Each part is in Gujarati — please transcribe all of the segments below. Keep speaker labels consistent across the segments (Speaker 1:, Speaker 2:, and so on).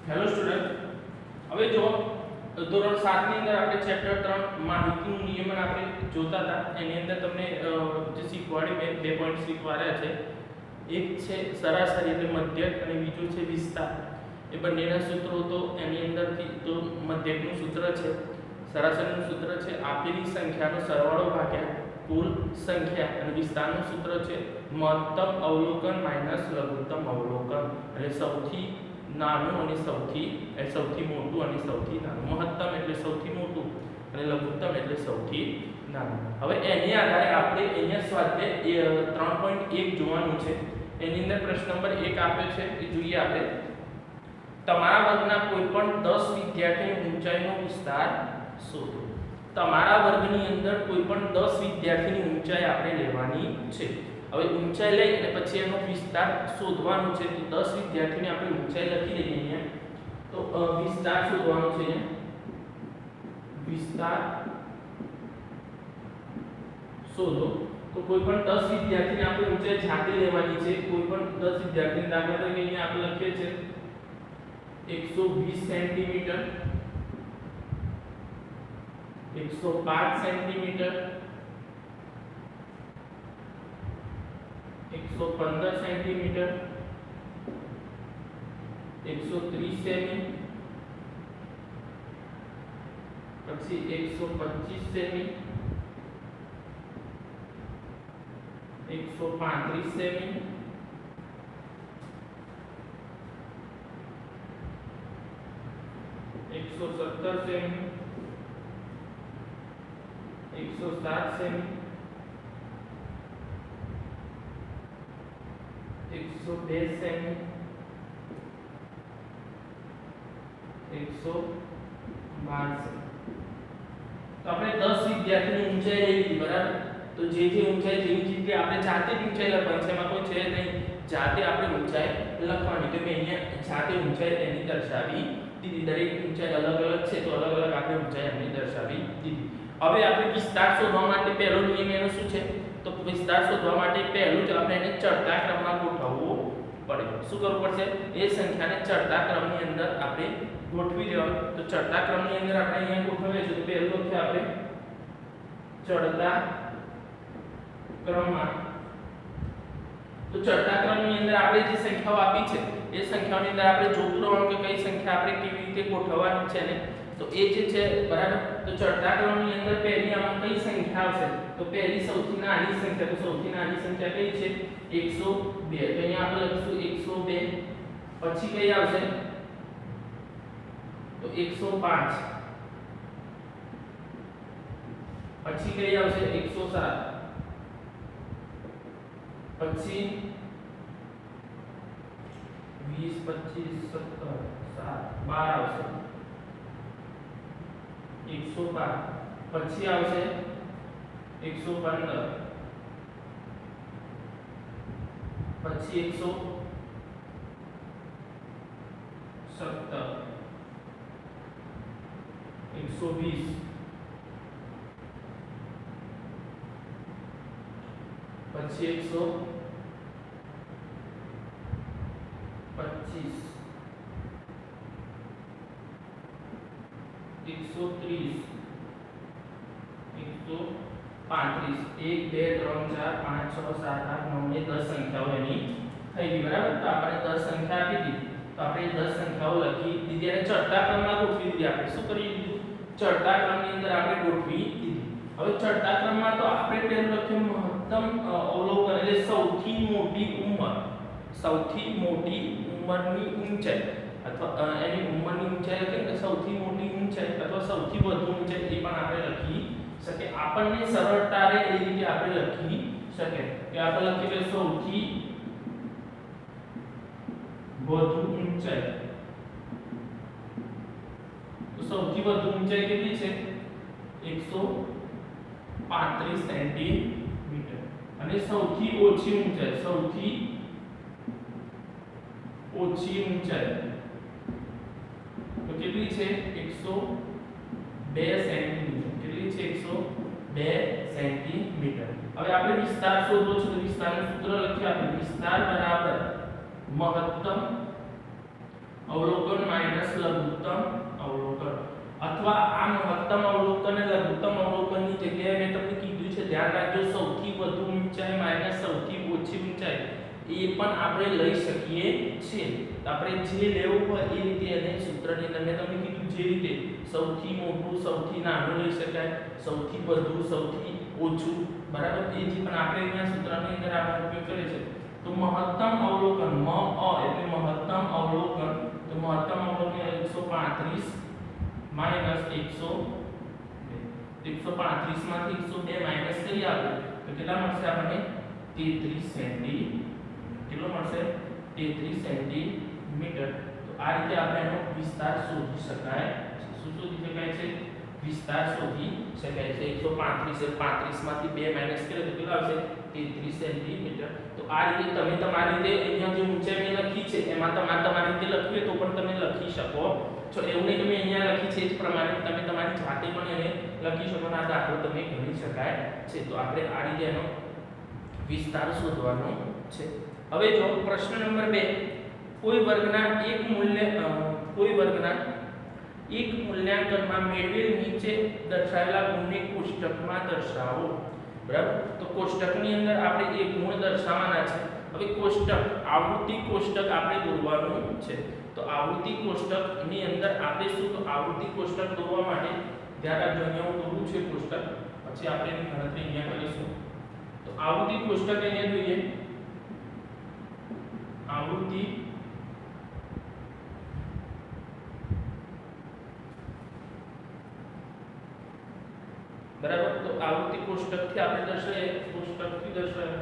Speaker 1: હેલો સ્ટુડન્ટ, હવે જો ધોરણ 7 ની અંદર આપણે ચેપ્ટર 3 માહિતીનું નિયમન આપણે જોતા હતા. એની અંદર તમને જે શીખવાડી બે પોઈન્ટ શીખવાડ્યા છે. એક છે સરાસરી એટલે મધ્યક અને બીજું છે વિસ્તાર. એ બંનેના સૂત્રો તો એની અંદરથી તો મધ્યકનું સૂત્ર છે, સરાસરીનું સૂત્ર છે આપેલી સંખ્યાનો સરવાળો ભાગ્યા કુલ સંખ્યા, અને વિસ્તારનું સૂત્ર છે મહત્તમ અવલોકન માઈનસ લઘુત્તમ અવલોકન. એટલે સૌથી નાનું અને સૌથી મોટું અને સૌથી નાનું. મહત્તમ એટલે સૌથી મોટું અને લઘુત્તમ એટલે સૌથી નાનું. હવે એની આધારે આપણે અહીંયા સ્વાધ્યાય 3.1 જોવાનું છે. એની અંદર પ્રશ્ન નંબર 1 આપ્યો છે, એ જોઈએ આપણે. તમારા વર્ગના કોઈપણ 10 વિદ્યાર્થીની ઊંચાઈનો વિસ્તાર શોધો. તમારા વર્ગની અંદર કોઈપણ 10 વિદ્યાર્થીની ઊંચાઈ આપણે લેવાની છે. હવે ઊંચાઈ લઈ અને પછી એનો વિસ્તાર શોધવાનો છે. તો 10 વિદ્યાર્થીની આપણે ઊંચાઈ લખી દઈએ અહીંયા. તો વિસ્તાર શોધવાનો છે. વિસ્તાર શોધો. તો કોઈ પણ 10 વિદ્યાર્થીની આપણે ઊંચાઈ જાતે લેવાની છે. કોઈ પણ 10 વિદ્યાર્થીની દાખલા તરીકે અહીંયા આપણે લખીએ છે 120 સેન્ટીમીટર, 105 સેન્ટીમીટર, 115 સેન્ટીમીટર, 130 સેમી, પછી 125 semi, 135 semi, 117 semi, 107 semi, 102 semi, 112 semi. તો આપણે 10 વિદ્યાર્થીની ઊંચાઈ લઈ લીધી, બરાબર. તો જે ઊંચાઈ જેવી આપણે જાતે જ ઊંચાઈ લખવાની છે, એમાં કોઈ છે નહીં. જાતે આપણે ઊંચાઈ લખવાની. તો મેં અહીંયા જાતે ઊંચાઈ તેની દર્શાવી દીધી. દરેક ઊંચાઈ અલગ અલગ છે, તો અલગ અલગ આપણે ઊંચાઈ એમની દર્શાવી દીધી. હવે આપણે વિસ્તાર શોધવા માટે પહેલો નિયમ એનો શું છે? તો વિસ્તાર શોધવા માટે પહેલું જ આપણે એને ચડતા ક્રમમાં ગોઠવવું પડે. શું કરવું પડશે? એ સંખ્યાને ચડતા ક્રમની અંદર આપણે ગોઠવી દેવાનું. તો ચડતા ક્રમની અંદર આપણે અહીંયા ગોઠવીએ છીએ. તો પહેલું લખીએ આપણે ચડતા ક્રમમાં. તો ચડતા ક્રમની અંદર આપણે જે સંખ્યાઓ આપી છે એ સંખ્યાઓની અંદર આપણે જોતું રહેવાનું કે કઈ સંખ્યા આપણે કેવી રીતે ગોઠવવાની છે ને. તો એ જે છે, બરાબર. તો ચડતા ક્રમની અંદર પહેલી આમાં કઈ સંખ્યા આવશે? તો પહેલી સૌથી નાની સંખ્યા. તો સૌથી નાની સંખ્યા કઈ છે? 102. તો અહીંયા આપણે લખીશું 102. પછી કઈ આવશે? તો 105. પછી કઈ આવશે? 107. પછી 20, 25, 17, 7, 12 આવશે. 112. પછી આવશે 115. પછી 117, 120, પછી 125, 130, 135. 1, 2, 3, 4, 5, 6, 7, 8, 9 એ 10 સંખ્યાઓ એની થઈ ગઈ, બરાબર. તો આપણે 10 સંખ્યા આપી દીધી. તો આપણે 10 સંખ્યાઓ લખી દીધી અને ચડતા ક્રમમાં ગોઠવી દીધી. આપણે શું કરી દીધું? ચડતા ક્રમની અંદર આપણે ગોઠવી દીધી. હવે ચડતા ક્રમમાં તો આપણે પહેલું લખ્યું મહત્તમ અવલોકન એટલે સૌથી મોટી ઉંમર. સૌથી મોટી ઉંમરની ઊંચાઈ અથવા એની ઉંમરની ઊંચાઈ લખીએ તો સૌથી મોટી ઊંચાઈ અથવા સૌથી વધુ ઊંચાઈ એ પણ આપણે લખી શકીએ. આપણને સરળતા રહે એ રીતે આપણે લખી શકીએ કે આપણે લખીએ કે સૌથી વધુ ઊંચાઈ. તો સૌથી વધુ ઊંચાઈ કેટલી છે? 135 સેન્ટીમીટર. અને સૌથી ઓછી ઊંચાઈ, સૌથી ઓછી ઊંચાઈ તો કેટલી છે? 102 સેન્ટીમીટર. કેટલી છે? 102 સેન્ટીમીટર. હવે આપણે વિસ્તાર શોધવો છે. તો વિસ્તારનું સૂત્ર લખીએ આપણે. વિસ્તાર બરાબર મહત્તમ અવલોકન માઈનસ લઘુત્તમ અવલોકન, અથવા આ મહત્તમ અવલોકન અને લઘુત્તમ અવલોકનની જગ્યાએ મેં તમને કીધું છે ધ્યાન રાખજો, સૌથી વધુ ઊંચાઈ માઈનસ સૌથી ઓછી ઊંચાઈ એ પણ આપણે લઈ શકીએ છીએ. તો આપણે જે લેવું હોય એ રીતે એને સૂત્રની અંદર મેં તમને કીધું જે રીતે સૌથી મોટું સૌથી નાનું લઈ શકાય, સૌથી વધુ સૌથી ઓછું, બરાબર. એ જે પણ આપણે અહીંયા સૂત્રની અંદર આનો ઉપયોગ કરીએ છીએ. તો મહત્તમ અવલોકન મ અ એટલે મહત્તમ અવલોકન, તો મહત્તમ અવલોકન 135 માઈનસ 135 માંથી 102 માઈનસ કરીએ આપણે તો કેટલા મળશે આપણને 33 સેમી. કેટલો મળશે 33 સેન્ટીમીટર. તો આ રીતે આપણે એનો વિસ્તાર શોધી શકાય. શું શોધી શકાય છે? વિસ્તાર શોધી શકાય છે. 135 35 માંથી 2 માઈનસ કરીએ તો કેટલા આવશે 33 સેન્ટીમીટર. તો આ રીતે તમે તમારી રીતે અહીંયા જે ઊંચાઈ મેં લખી છે એમાં તમારી રીતે લખીએ તો પણ તમે લખી શકો છો. એવું નહીં તમે અહીંયા લખી છે એ જ પ્રમાણે તમે તમારી જાતે પણ એને લખી શકો અને આ દાખલો તમે ગણી શકાય છે. તો આપણે આ રીતે એનો વિસ્તાર શોધવાનો છે. હવે જો પ્રશ્ન નંબર 2, કોઈ વર્ગના એક મૂલ્યાંકનમાં મેળવેલ નીચે દર્શાવેલા ગુણને કોષ્ટકમાં દર્શાવો. બરાબર. તો કોષ્ટકની અંદર આપણે એક ગુણ દર્શાવવાના છે. હવે કોષ્ટક આવૃત્તિ કોષ્ટક આપણે દોરવાનું છે. તો આવૃત્તિ કોષ્ટકની અંદર આપણે શું, તો આવૃત્તિ કોષ્ટક દોરવા માટે ધ્યાન રાખજો અહીંયા હું દોરું છું કોષ્ટક, પછી આપણે એની ગણતરી અહીંયા કરીશું. તો આવૃત્તિ કોષ્ટક અહીંયા જોઈએ. આવૃત્તિ બરાબર. તો આવૃત્તિ કોષ્ટકથી આપણે દર્શાવીએ, કોષ્ટકથી દર્શાવીએ.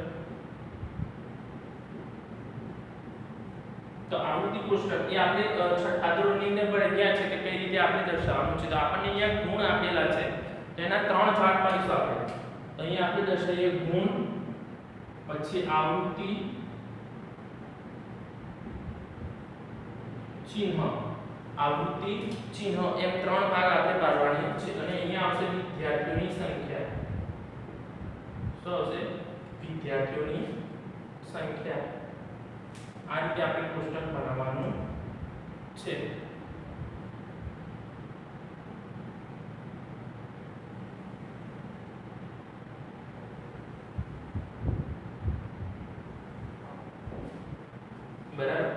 Speaker 1: તો આવૃત્તિ કોષ્ટક એ આપણે છઠ્ઠા ધોરણની અંદર ભણ્યા છે કે કઈ રીતે આપણે દર્શાવવાનું છે. તો આપણને અહીંયા ગુણ આપેલા છે તેના 3 ભાગ પાડીશું આપણે. તો અહીંયા આપણે દર્શાવીએ ગુણ, પછી આવૃત્તિ, ચિહ્ન, આવૃત્તિ ચિહ્ન એમ 3 ભાગ આપણે પાડવાના છે. અને અહીંયા આવશે વિદ્યાર્થીઓની સંખ્યા. શું આવશે? વિદ્યાર્થીઓની સંખ્યા. આ રીતે આપણે કોષ્ટક બનાવવાનું છે. બરાબર.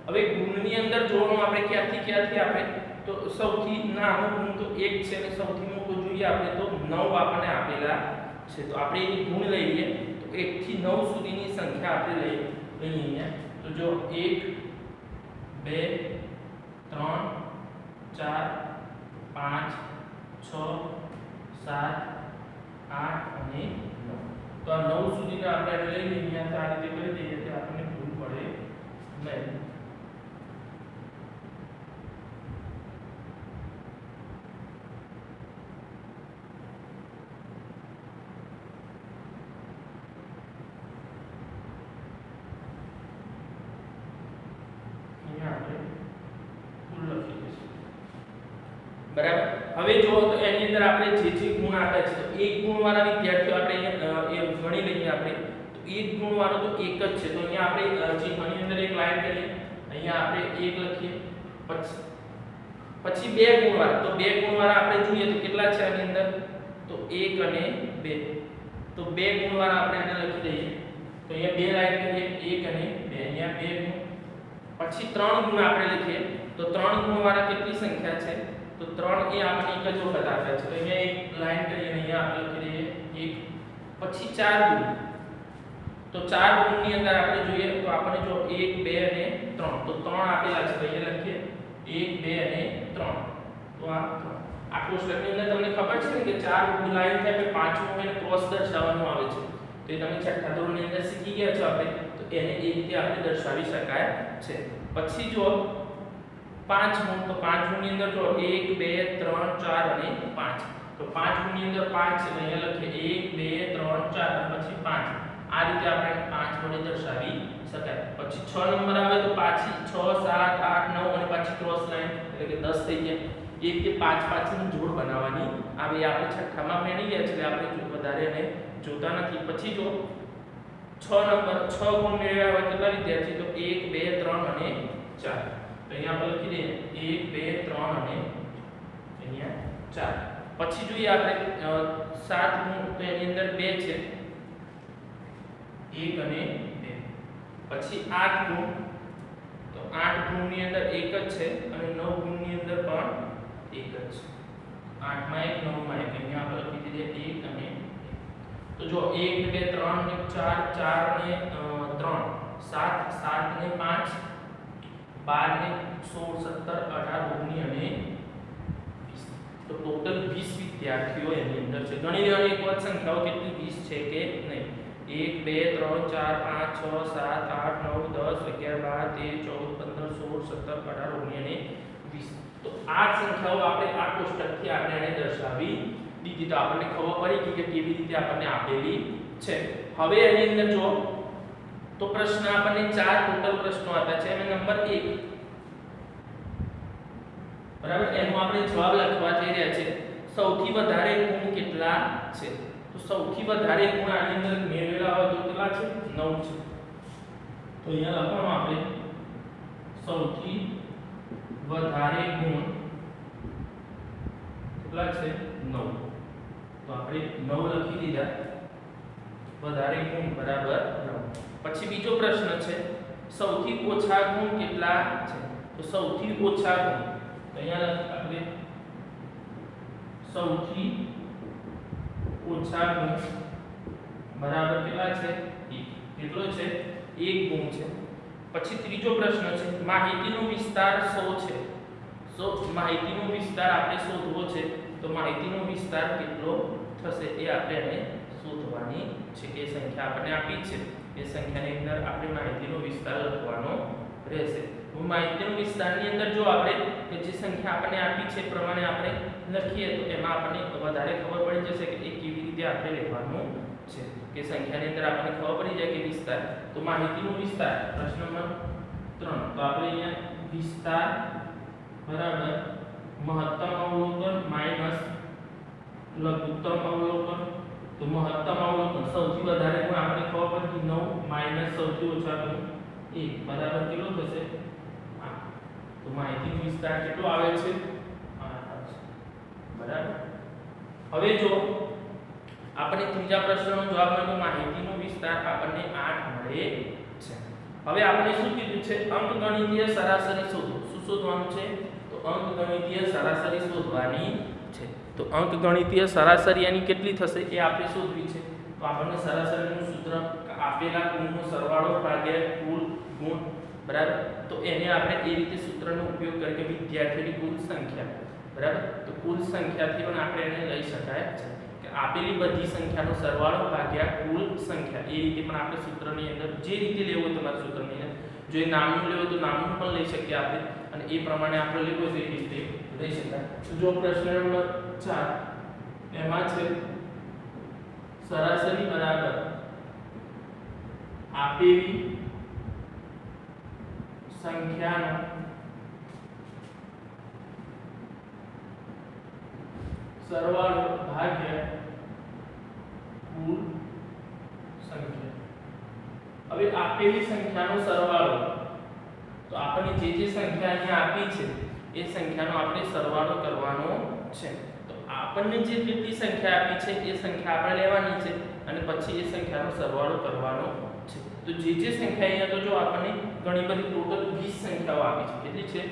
Speaker 1: હવે ગુણની અંદર જોવાનું આપણે ક્યાંથી આપણે તો સૌથી નાનો ગુણ તો 1 છે અને સૌથી મોટો જોઈએ આપણે તો 9 આપણને આપેલા છે. તો આપણે એ ગુણ લઈ લઈએ. તો 1 થી 9 સુધીની સંખ્યા આપણે લઈએ અહીંયા. તો જો 1 2 3 4 5 6 7 8 અને 9. તો આ 9 સુધીના આપણે લઈ લઈએ. અહીંયા આ રીતે કરી દઈએ કે આપણને ભૂલ પડે નહીં. બરાબર. હવે જો તો એની અંદર આપણે જે ગુણ આપે છે તો એક ગુણ વાળા વિદ્યાર્થીઓ આપણે એ ગણી લઈએ આપણે. તો એક ગુણ વાળો તો એક જ છે. તો અહીંયા આપણે ચિહ્નની અંદર એક લાઈન કરીએ. અહીંયા આપણે 1 લખીએ. પછી 2 ગુણ વાળા. તો 2 ગુણ વાળા આપણે જોઈએ તો કેટલા છે આની અંદર? તો 1 અને 2. તો 2 ગુણ વાળા આપણે એને લખી દઈએ. તો અહીંયા 2 લાઈન કરીએ 1 અને 2. અહીંયા 2 ગુણ. પછી 3 ગુણ આપણે લખીએ. તો 3 ગુણ વાળા કેટલી સંખ્યા છે? તો 3 એ આપણને એક જ વખત આપે છે. તો અહીંયા એક લાઈન કરીએ અને અહીંયા આપણે લખી દઈએ 1. પછી 4 ગુણ. તો 4 ગુણની અંદર આપણે જોઈએ તો આપણને જો 1 2 અને 3. તો 3 આપેલા છે. તો અહીંયા લખીએ 1 2 અને 3. તો આ 3. આ કોષ્ટકની અંદર તમને ખબર છે ને કે 4 લાઈન થાય કે 5મું એને ક્રોસ દર્શાવવાનું આવે છે. તો એ તમે છઠ્ઠા ધોરણની અંદર શીખી ગયા છો આપણે. તો એને એ રીતે આપણે દર્શાવી શકાય છે. પછી જો 5 ગુણ. તો 5 ગુણની અંદર જો 1 2 3 4 અને 5. તો 5 ગુણની અંદર 5 છે. તો અહીંયા લખીએ 1 2 3 4 પછી 5. આ રીતે આપણે 5 વડે દર્શાવી શકાય. પછી 6 નંબર આવે તો પાછી 6 7 8 9 અને પાછી ક્રોસ લાઈન એટલે કે 10 થઈ ગયા. એક કે 5 5ની જોડ બનાવવાની આવે. આપણે છઠ્ઠામાં ભણી ગયા છે એટલે આપણે વધારે એને જોતા નથી. પછી જો 6 નંબર 6 ગુણ મેળવ્યા હોય કેટલા વિદ્યાર્થી? તો 1 2 3 અને 4. તો અહીંયા આપણે લખી દઈએ 1 2 3 અને અહીંયા 4. પછી જોઈએ આપણે 7 ગુણ, તો એની અંદર 2 છે, 1 અને 2. પછી 8 ગુણ, તો 8 ગુણની અંદર 1 જ છે અને 9 ગુણની અંદર પણ 1 જ છે. 8 માં 1 9 માં 1, અહીંયા આપણે લખી દીધે 1 અને 1. તો જો 1 2 3 અને 4, 4 અને 3 7, 7 ને 5 12 ને 16 17 18 19 અને 20. તો ટોટલ 20 વિદ્યાર્થીઓ એની અંદર છે. ગણી લેવાની એક વખત સંખ્યાઓ કેટલી 20 છે કે નહીં. 1 2 3 4 5 6 7 8 9 10 11 12 13 14 15 16 17 18 19 અને 20. તો આ સંખ્યાઓ આપણે આ કોષ્ટકથી આપણે એને દર્શાવી દીધી. તો આપણને ખબર પડી કે કેવી રીતે આપણને આપેલી છે. હવે એની અંદર જો તો પ્રશ્ન આપણને 4 ટોટલ પ્રશ્નો આપ્યા છે. અને નંબર 1 બરાબર, એનો આપણે જવાબ લખવા જઈ રહ્યા છે. સૌથી વધારે ગુણ કેટલા છે? તો સૌથી વધારે ગુણ આની અંદર મેળવેલા હોય તો કેટલા છે? 9 છે. તો અહીંયા લખવાનું આપણે સૌથી વધારે ગુણ કેટલા છે? 9. તો આપણે 9 લખી દીધા. વધારે ગુણ બરાબર 9. પછી બીજો પ્રશ્ન છે સૌથી ઓછા ગુણ કેટલા છે? તો સૌથી ઓછા ગુણ, તો અહીંયા આપણે સૌથી ઓછા ગુણ બરાબર કેટલા છે? 1. કેટલો છે? 1 ગુણ છે. પછી ત્રીજો પ્રશ્ન છે માહિતીનો વિસ્તાર 100 છે. માહિતીનો વિસ્તાર આપણે શોધવો છે. તો માહિતીનો વિસ્તાર કેટલો થશે એ આપણે એને શોધવાની છે. કે સંખ્યા આપણને આપી છે એ સંખ્યાની અંદર આપણે માહિતીનો વિસ્તાર લખવાનો રહેશે. માહિતીનો વિસ્તારની અંદર જો આપણે જે સંખ્યા આપણને આપી છે પ્રમાણે આપણે લખીએ તો એમાં આપણને વધારે ખબર પડી જશે કે એ કેવી રીતે આપણે લેવાનું છે. કે સંખ્યાની અંદર આપણને ખબર પડી જાય કે વિસ્તાર. તો માહિતીનો વિસ્તાર પ્રશ્ન નંબર 3. તો આપણે અહીંયા વિસ્તાર બરાબર મહત્તમ અવલોકન માઈનસ લઘુત્તમ અવલોકન. તો મહત્તમ અવલોકન સૌથી વધારે ગુણ આપણે ખબર પડી 9 માઈનસ સૌથી ઓછા ગુણ 1 બરાબર કેટલો થશે? 8. તો માહિતીનો વિસ્તાર કેટલો આવે છે? 8 બરાબર. હવે જો આપણે ત્રીજા પ્રશ્નનો જવાબ મળ્યો માહિતીનો વિસ્તાર આપણને 8 મળે છે. હવે આપણે શું કીધું છે? અંકગણિતીય સરાસરી શોધો. શું શોધવાનું છે? તો અંકગણિતીય સરાસરી શોધવાની છે. તો અંકગણિતીય સરાસરી એની કેટલી થશે એ આપણે શોધવી છે. તો આપણને સરાસરીનું સૂત્ર આપેલા ગુણનો સરવાળો ભાગ્યા કુલ ગુણ બરાબર. તો એને આપણે એ રીતે સૂત્રનો ઉપયોગ કરીને વિદ્યાર્થીઓની કુલ સંખ્યા બરાબર. તો કુલ સંખ્યાથી પણ આપણે એને લઈ શકાય છે કે આપેલી બધી સંખ્યાનો સરવાળો ભાગ્યા કુલ સંખ્યા. એ રીતે પણ આપણે સૂત્રની અંદર જે રીતે લેવું તમારા સૂત્રની અંદર જો એ નામનું લેવું તો નામનું પણ લઈ શકીએ આપણે અને એ પ્રમાણે આપણે લેવું તો એ રીતે લઈ શકાય. તો જો પ્રશ્ન નંબર 4 એમાં છે સરાસરી બરાબર આપેલી સંખ્યાનો સરવાળો ભાગ્યા કુલ સંખ્યા. હવે આપેલી સંખ્યાનો સરવાળો તો આપણને જે સંખ્યા અહીંયા આપી છે એ સંખ્યાનો આપણે સરવાળો કરવાનો છે. તો આપણને જે કેટલી સંખ્યા આપી છે એ સંખ્યા આપણે લેવાની છે અને પછી એ સંખ્યાનો સરવાળો કરવાનો છે. તો જે સંખ્યા અહીંયા તો જો આપણને ઘણી બધી ટોટલ 20 સંખ્યાઓ આપી છે. કેટલી છે?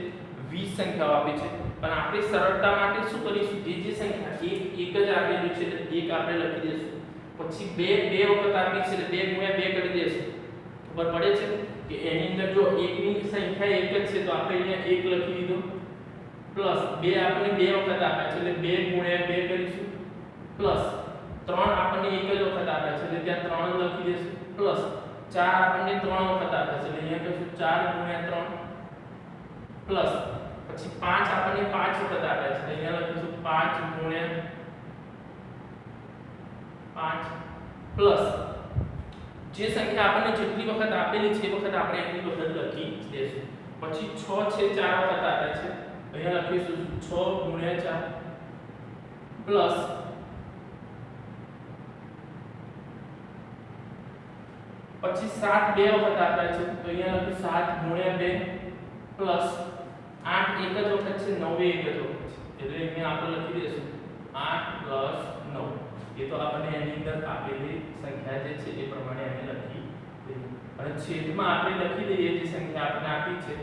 Speaker 1: 20 સંખ્યાઓ આપી છે. પણ આપણે સરળતા માટે શું કરીશું? જે સંખ્યા એક જ આપેલી છે એટલે એક આપણે લખી દઈશું. પછી બે વખત આપી છે એટલે 2 ગુણ્યા 2 કરી દઈશું. ખબર પડે છે કે એની અંદર જો એકની સંખ્યા એક જ છે તો આપણે અહીંયા 1 લખી દીધો પ્લસ 2 આપણને 2 વખત આપ્યા છે એટલે 2 ગુણ્યા 2 કરીશું પ્લસ 3 આપણને એક જ વખત આપ્યા છે એટલે ત્યાં 3 લખી દઈશું પ્લસ 4 આપણને 3 વખત આપ્યા છે એટલે અહીંયા કહીશું 4 ગુણ્યા 3 પ્લસ પછી 5 આપણને 5 વખત આપ્યા છે અહીંયા લખીશું 5 ગુણ્યા 5 પ્લસ જે સંખ્યા આપણને જેટલી વખત આપેલી છે એ વખત આપણે એટલી વખત લખી દેશું. પછી 6 છે 4 વખત આપે છે અહીંયા લખીશું 6 ગુણ્યા 4 પ્લસ પછી 7 બે વખત આપ્યા છે તો અહીંયા લખી 7 ગુણ્યા 2 પ્લસ 8 એક જ વખત છે, 9 એક જ વખત છે, એટલે અહીંયા આપણે લખી દઈશું 8 + 9. એ તો આપણે એની અંદર આપેલી સંખ્યા જે છે એ પ્રમાણે એને લખી દઈએ અને છેદમાં આપણે લખી દઈએ જે સંખ્યા આપણે આપી છે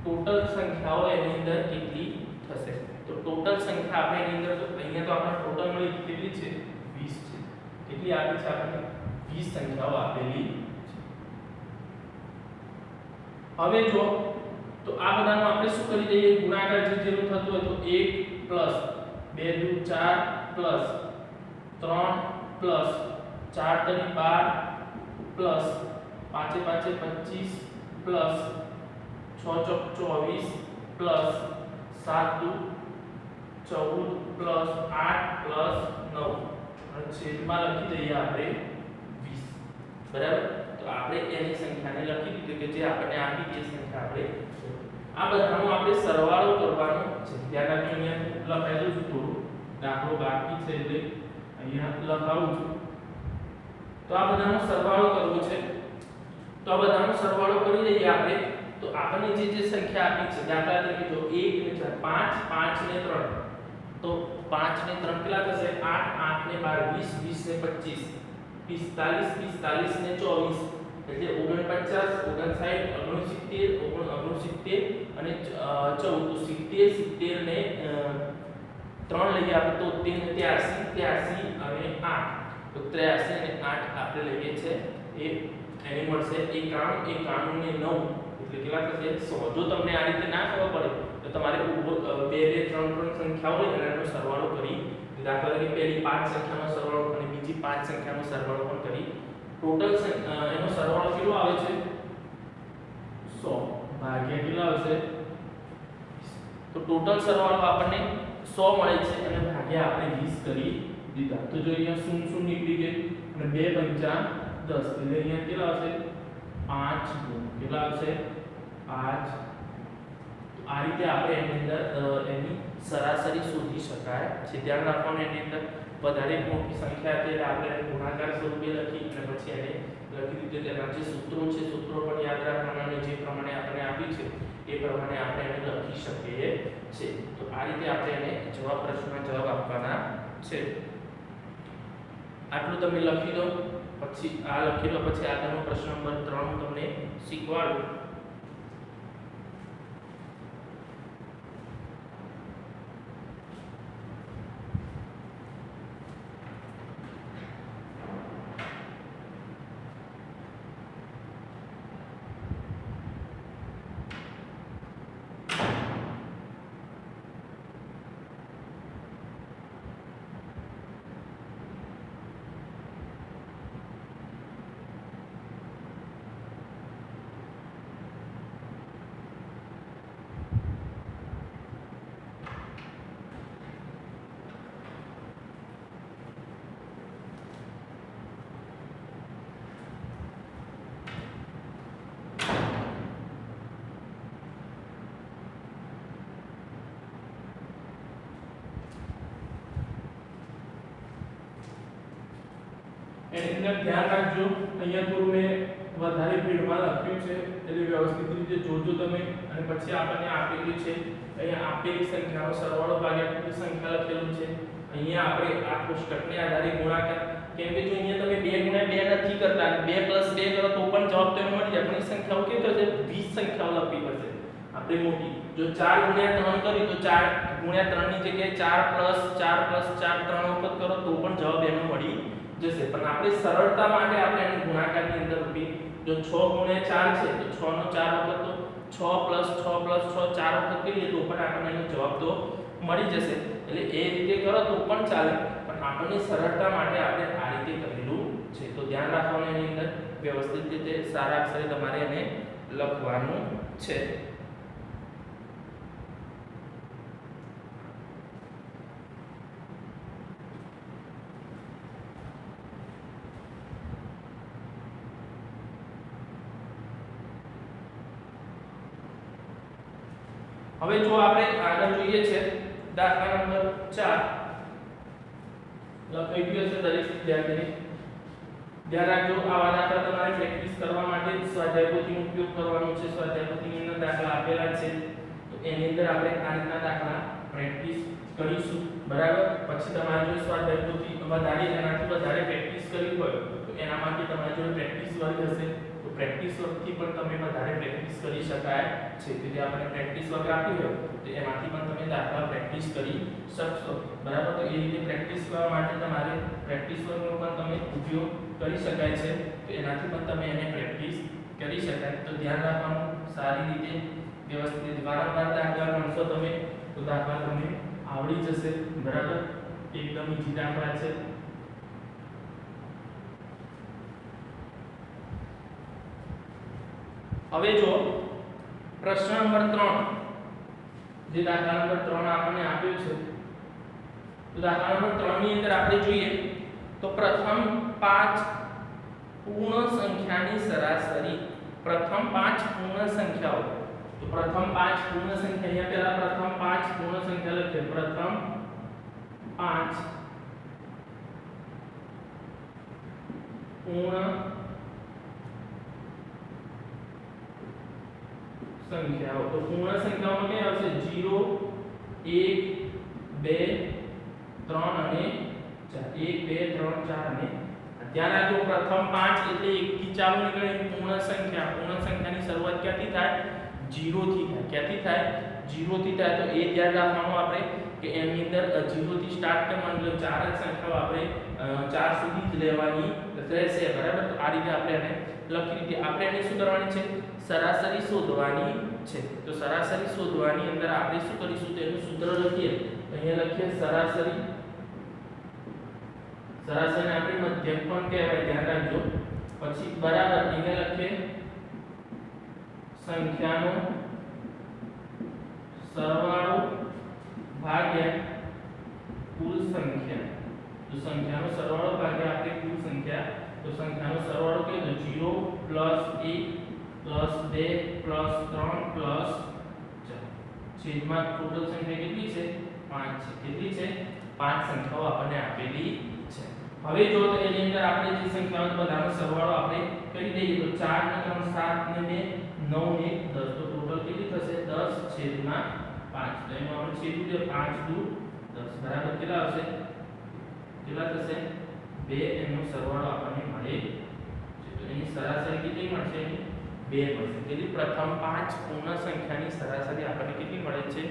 Speaker 1: ટોટલ સંખ્યાઓ એની અંદર કેટલી થશે. તો ટોટલ સંખ્યા આપણે એની અંદર તો અહીંયા તો આપણે ટોટલ મળી કેટલી છે 20 છે. કેટલી આપી છે આપણે 20 સંખ્યાઓ આપેલી છે. હવે જો તો આ બધાનો આપણે શું કરી દઈએ ગુણાકાર જે જેવું થતું હોય તો 1 પ્લસ 2 દુ 4 પ્લસ 3 પ્લસ 4 તરી 12 પ્લસ 5 5 25 પ્લસ 6 ચોક 24 પ્લસ 7 દુ 14 પ્લસ 8 પ્લસ 9 અને છેદમાં લખી દઈએ આપણે 20. બરાબર. તો આપણે એની સંખ્યાને લખી દીધું કે જે આપણે આપી તે સંખ્યા આપણે આ બધાનો આપણે સરવાળો કરવાનો છે. ધ્યાન રાખજો અહીંયા લખાયેલું છે થોડું દાખલો બાકી છે એટલે અહીંયા લખાવું છું. તો આ બધાનો સરવાળો કરવો છે. તો આ બધાનો સરવાળો કરી લઈએ આપણે. તો આપણને જે સંખ્યા આપી છે દાખલા તરીકે જો 1 ને 4 5 5 ને 3 તો 5 ને 3 કેટલા થશે 8 8 ને 12 20 20 ને 25 45 45 ને 24 એટલે 49 59 69 અને 14 તો 70 70 ને 3 લઈએ આપણે તો 83 83 અને 8 તો 83 અને 8 આપણે લઈએ છે એ એની મળશે 91 91 ને 9 એટલે કેટલા થશે 100. જો તમને આ રીતે ના ખબર પડે તો તમારે 2 2 3 સંખ્યાઓ લઈને એનો સરવાળો કરી દાખલા તરીકે પહેલી 5 સંખ્યાનો સરવાળો અને બીજી 5 સંખ્યાનો સરવાળો પણ કરી ટોટલ એનો સરવાળો કેટલો આવે છે 100 ભાગ્યા કેટલા આવશે તો ટોટલ સરવાળો આપણને 100 મળે છે અને ભાગ્યા આપણે 20 કરી દીધા. તો જો અહીંયા 0 0 નીકળી ગઈ અને 2 પંચા 10 એટલે અહીંયા કેટલા આવશે 5 કેટલા આવશે 5. તો આ રીતે આપણે એની અંદર એની સરાસરી શોધી શકાય છે. ધ્યાન રાખવાનું એની અંદર વધારે મોટી સંખ્યા છે આપણે ગુણાકાર સ્વરૂપે લખી અને પછી એને લખી દીધું તેના જે સૂત્રો છે સૂત્રો પણ યાદ રાખવાના અને જે પ્રમાણે આપણે આપ્યું છે એ પ્રમાણે આપણે એને લખી શકીએ છે. તો આ રીતે આપણે એને પ્રશ્નના જવાબ આપવાના છે. આટલું તમે લખી દો. પછી આ લખી લો પછી આગળનો પ્રશ્ન નંબર 3 હું તમને શીખવાડું. એની અંદર ધ્યાન રાખજો અહીંયા થોડું મેં વધારે ભીડમાં લખ્યું છે એટલે વ્યવસ્થિત રીતે જોજો તમે. અને પછી આપણને આપેલી છે અહીંયા આપેલી સંખ્યાનો સરવાળો ભાગ્યા કુલ સંખ્યા લખેલું છે. અહીંયા આપણે આ કોષ્ટકને આધારે ગુણાકાર કેમ કે જો અહીંયા તમે 2 ગુણ્યા 2 નથી કરતા 2 + 2 કરો તો પણ જવાબ તમને મળી જાય. પણ એ સંખ્યાઓ કેવી થશે 20 સંખ્યાઓ લખવી પડશે આપણે મોટી. જો 4 ગુણ્યા 3 કરી તો 4 ગુણ્યા 3 ની જગ્યાએ 4 + 4 + 4 3 વખત કરો તો પણ જવાબ એનો મળી જશે. પણ આપણે સરળતા માટે આપણે એને ગુણાકારની અંદર રૂપી જો 6 ગુણ્યા 4 છે તો 6 નો 4 વખત તો 6 + 6 + 6 4 વખત કરીએ તો પણ આપણને એનો જવાબ તો મળી જશે. એટલે એ રીતે કરો તો પણ ચાલે પણ આપણને સરળતા માટે આપણે આ રીતે કરેલું છે. તો ધ્યાન રાખવાનું એની અંદર વ્યવસ્થિત રીતે સારા અક્ષરે તમારે એને લખવાનું છે. હવે જો આપણે આગળ જોઈએ છે દાખલા નંબર 4 લખાઈ ગયો છે દરેક વિદ્યાર્થીને ધ્યાન રાખજો આવા દાખલા તમારે પ્રેક્ટિસ કરવા માટે સ્વાધ્યાય પોથીનો ઉપયોગ કરવાનો છે. સ્વાધ્યાય પોથીની અંદર દાખલા આપેલા છે તો એની અંદર આપણે આ રીતના દાખલા પ્રેક્ટિસ કરીશું. બરાબર. પછી તમારે જો સ્વાધ્યાય પોથી વધારે એનાથી વધારે પ્રેક્ટિસ કરવી હોય તો એના માટે તમારી જોડે પ્રેક્ટિસ વર્ગ હશે તો પ્રેક્ટિસ વર્ગથી પણ તમે વધારે પ્રેક્ટિસ કરી શકાય છે. તો જે આપણે પ્રેક્ટિસ વર્ગ આપ્યું હોય તો એમાંથી પણ તમે દાખલા પ્રેક્ટિસ કરી શકશો. બરાબર. તો એ રીતે પ્રેક્ટિસ કરવા માટે તમારે પ્રેક્ટિસ વર્ગનો પણ તમે ઉપયોગ કરી શકાય છે તો એનાથી પણ તમે એને પ્રેક્ટિસ કરી શકાય. તો ધ્યાન રાખવાનું સારી રીતે વ્યવસ્થિત વારંવાર દાખલા ગણશો તમે તો દાખલા તમને આવડી જશે. બરાબર. એકદમ ઈઝી દાખલા છે. હવે જો પ્રશ્ન નંબર 3 જે દાખલા નંબર 3 આપણને આપ્યો છે તો દાખલા નંબર 3 ની અંદર આપણે જોઈએ તો પ્રથમ 5 પૂર્ણ સંખ્યાની સરાસરી. પ્રથમ 5 પૂર્ણ સંખ્યાઓ તો પ્રથમ 5 પૂર્ણ સંખ્યા અહીંયા પહેલા પ્રથમ 5 પૂર્ણ સંખ્યા લખીએ. પ્રથમ 5 પૂર્ણ સંખ્યાઓ. તો પૂર્ણ સંખ્યાઓમાં કઈ આવશે 0 1 2 3 અને 4. 1 2 3 4 અને ધ્યાન રાખજો પ્રથમ 5 એટલે 1 થી ચાલુ નીકળે પૂર્ણ સંખ્યા. પૂર્ણ સંખ્યાની શરૂઆત ક્યાંથી થાય? 0 થી થાય. ક્યાંથી થાય? 0 થી થાય. તો એ ધ્યાન રાખવાનું આપણે કે એની અંદર 0 થી સ્ટાર્ટ કરવાનું એટલે ચાર જ સંખ્યાઓ આપણે 4 સુધી જ લેવાની રહેશે. બરાબર. તો આ રીતે આપણે એને લખી દીધી. આપણે એને શું કરવાની છે? સરાસરી શોધવાની છે. તો સરાસરી શોધવાની અંદર આપણે શું કરીશું તેનું સૂત્ર લખીએ. અહીંયા લખીએ સરાસરી. સરાસરીને આપણે મધ્યક પણ કહેવાય. ધ્યાન રાખજો. પછી બરાબર અહીંયા લખીએ સંખ્યાનો સરવાળો ભાગ્યા કુલ સંખ્યા. તો સંખ્યાનો સરવાળો ભાગ્યા આપણે કુલ સંખ્યા. તો સંખ્યાનો સરવાળો કે 0 + 1 + 2 + 3 + 4 છેદમાં ટોટલ સંખ્યા કેટલી છે? 5 છે. કેટલી છે? 5 સંખ્યાઓ આપણને આપેલી છે. હવે જો તો એની અંદર આપણે જે સંખ્યાઓ બધાનો સરવાળો આપણે કરી દઈએ તો 4 ને 3 7 ને 2 9 ને 10 તો ટોટલ કેટલી થશે? 10 છેદમાં 5. તો એમાં આપણે છેદું દે 5 દુ 10 બરાબર કેટલા આવશે? કેટલા થશે? 2 એનો સરવાળો આપણને મળે છે. તો એની સરાસરી કેટલી મળશે? 2 મળશે. તેથી પ્રથમ 5 પૂર્ણ સંખ્યાની સરાસરી આપણને કેટલી મળે છે?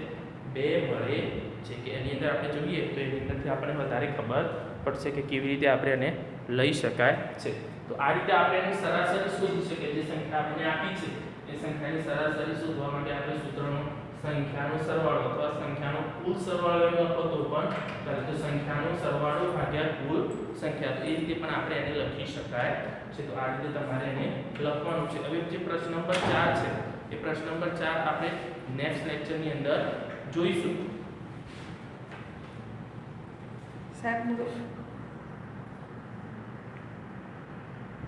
Speaker 1: 2 મળે છે. કે એની અંદર આપણે જોઈએ તો એની અંદરથી આપણને વધારે ખબર પડશે કે કેવી રીતે આપણે એને લઈ શકાય છે. તો આ રીતે આપણે એની સરાસરી શોધી શકીએ. જે સંખ્યા આપણને આપી છે એ સંખ્યાની સરાસરી શોધવા માટે આપણે સૂત્રનો સંખ્યાનો સરવાળો અથવા સંખ્યાનો કુલ સરવાળો એમ લખો તો પણ ચાલે. તો સંખ્યાનો સરવાળો ભાગ્યા કુલ સંખ્યા. તો એ રીતે પણ આપણે એને લખી શકાય છે. તો આ રીતે તમારે એને લખવાનું છે. હવે જે પ્રશ્ન નંબર 4 છે એ પ્રશ્ન નંબર 4 આપણે નેક્સ્ટ લેક્ચરની અંદર જોઈશું.
Speaker 2: સાહેબ